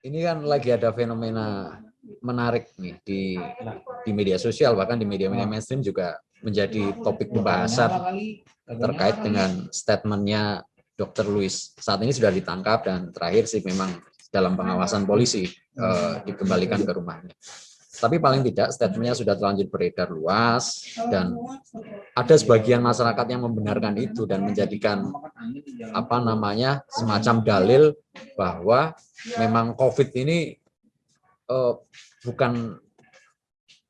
ini kan lagi ada fenomena menarik nih di media sosial, bahkan di media-media mainstream juga menjadi topik pembahasan terkait dengan statementnya Dr. Louis. Saat ini sudah ditangkap dan terakhir sih memang dalam pengawasan polisi, dikembalikan ke rumahnya. Tapi paling tidak statementnya sudah terlanjur beredar luas dan ada sebagian masyarakat yang membenarkan itu dan menjadikan semacam dalil bahwa memang COVID ini bukan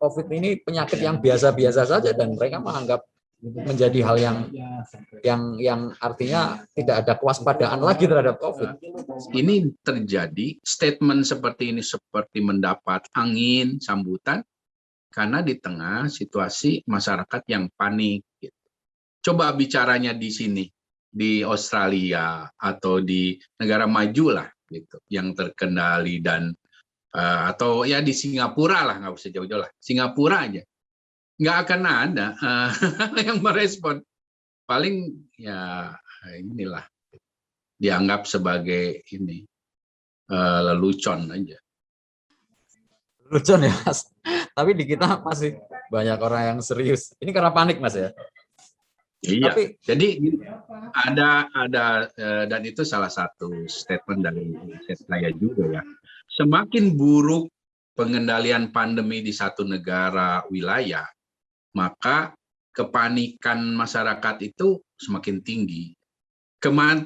COVID ini penyakit yang biasa-biasa saja, dan mereka menganggap menjadi hal yang artinya tidak ada kewaspadaan lagi terhadap COVID. Ini terjadi statement seperti ini seperti mendapat angin sambutan karena di tengah situasi masyarakat yang panik. Gitu. Coba bicaranya di sini, di Australia atau di negara maju lah, gitu, yang terkendali dan atau ya di Singapura lah, nggak usah jauh-jauh lah, Singapura aja. Nggak akan ada yang merespon. Paling ya inilah dianggap sebagai ini lelucon aja. Lelucon ya Mas. Tapi di kita masih banyak orang yang serius. Ini karena panik Mas ya. Iya. Jadi ada dan itu salah satu statement dari saya juga ya. Semakin buruk pengendalian pandemi di satu negara wilayah, maka kepanikan masyarakat itu semakin tinggi.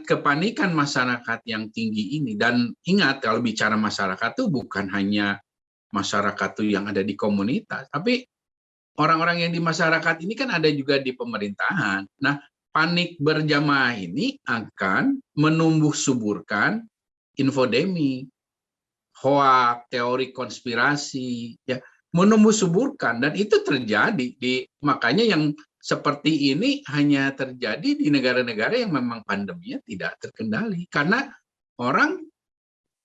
Kepanikan masyarakat yang tinggi ini, dan ingat kalau bicara masyarakat itu bukan hanya masyarakat tuh yang ada di komunitas, tapi orang-orang yang di masyarakat ini kan ada juga di pemerintahan. Nah, panik berjamaah ini akan menumbuh suburkan infodemi, hoak, teori konspirasi, ya, menumbuh suburkan, dan itu terjadi makanya yang seperti ini hanya terjadi di negara-negara yang memang pandeminya tidak terkendali karena orang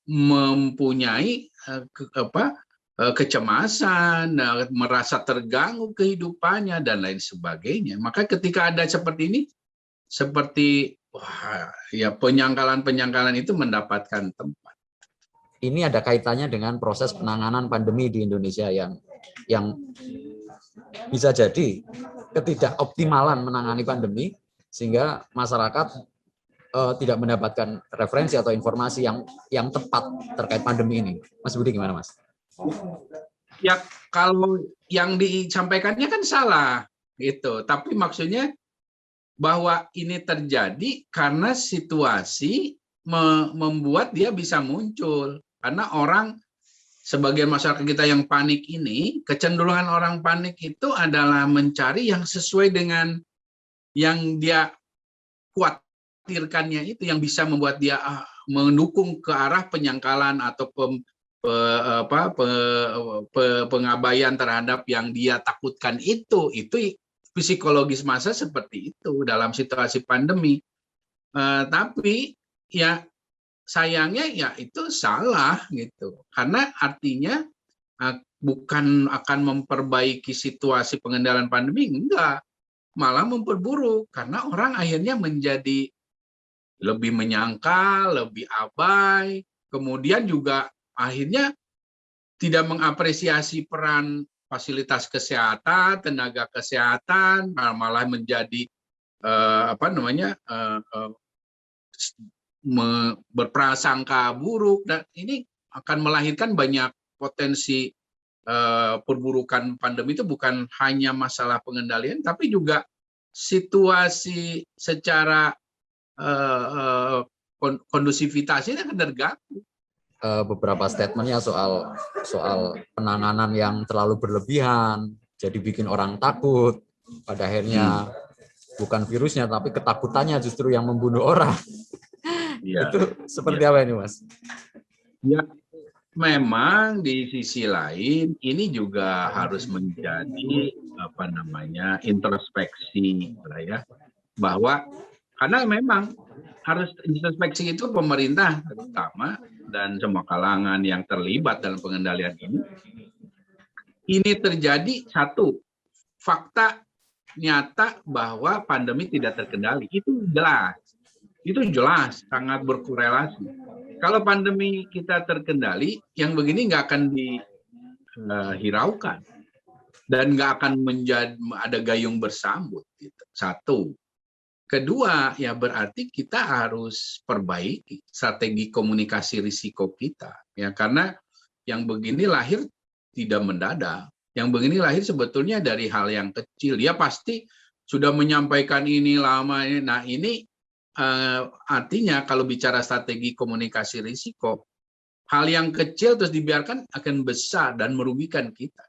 mempunyai kecemasan, merasa terganggu kehidupannya dan lain sebagainya. Maka ketika ada seperti ini, seperti ya penyangkalan-penyangkalan itu mendapatkan tempat. Ini ada kaitannya dengan proses penanganan pandemi di Indonesia yang bisa jadi ketidakoptimalan menangani pandemi sehingga masyarakat tidak mendapatkan referensi atau informasi yang tepat terkait pandemi ini. Mas Budi gimana Mas? Ya kalau yang disampaikannya kan salah gitu, tapi maksudnya bahwa ini terjadi karena situasi membuat dia bisa muncul. Karena orang, sebagian masyarakat kita yang panik ini, kecenderungan orang panik itu adalah mencari yang sesuai dengan yang dia khawatirkannya itu, yang bisa membuat dia mendukung ke arah penyangkalan atau pengabaian terhadap yang dia takutkan itu psikologis massa seperti itu dalam situasi pandemi. Tapi ya sayangnya ya itu salah gitu, karena artinya bukan akan memperbaiki situasi pengendalian pandemi, enggak, malah memperburuk karena orang akhirnya menjadi lebih menyangkal, lebih abai, kemudian juga akhirnya tidak mengapresiasi peran fasilitas kesehatan, tenaga kesehatan, malah menjadi berprasangka buruk, dan ini akan melahirkan banyak potensi perburukan pandemi. Itu bukan hanya masalah pengendalian, tapi juga situasi secara kondusivitasnya akan terganggu. Beberapa statementnya soal penanganan yang terlalu berlebihan, jadi bikin orang takut. Pada akhirnya bukan virusnya, tapi ketakutannya justru yang membunuh orang. Ya. Itu seperti apa ini, Mas? Ya, memang di sisi lain ini juga harus menjadi introspeksi lah ya, bahwa karena memang harus introspeksi itu pemerintah terutama dan semua kalangan yang terlibat dalam pengendalian ini. Ini terjadi satu fakta nyata bahwa pandemi tidak terkendali, itu jelas sangat berkorelasi. Kalau pandemi kita terkendali, yang begini nggak akan dihiraukan dan nggak akan menjadi ada gayung bersambut. Gitu. Satu. Kedua, ya berarti kita harus perbaiki strategi komunikasi risiko kita, ya karena yang begini lahir tidak mendadak. Yang begini lahir sebetulnya dari hal yang kecil. Dia pasti sudah menyampaikan ini lama. Nah ini artinya kalau bicara strategi komunikasi risiko, hal yang kecil terus dibiarkan akan besar dan merugikan kita.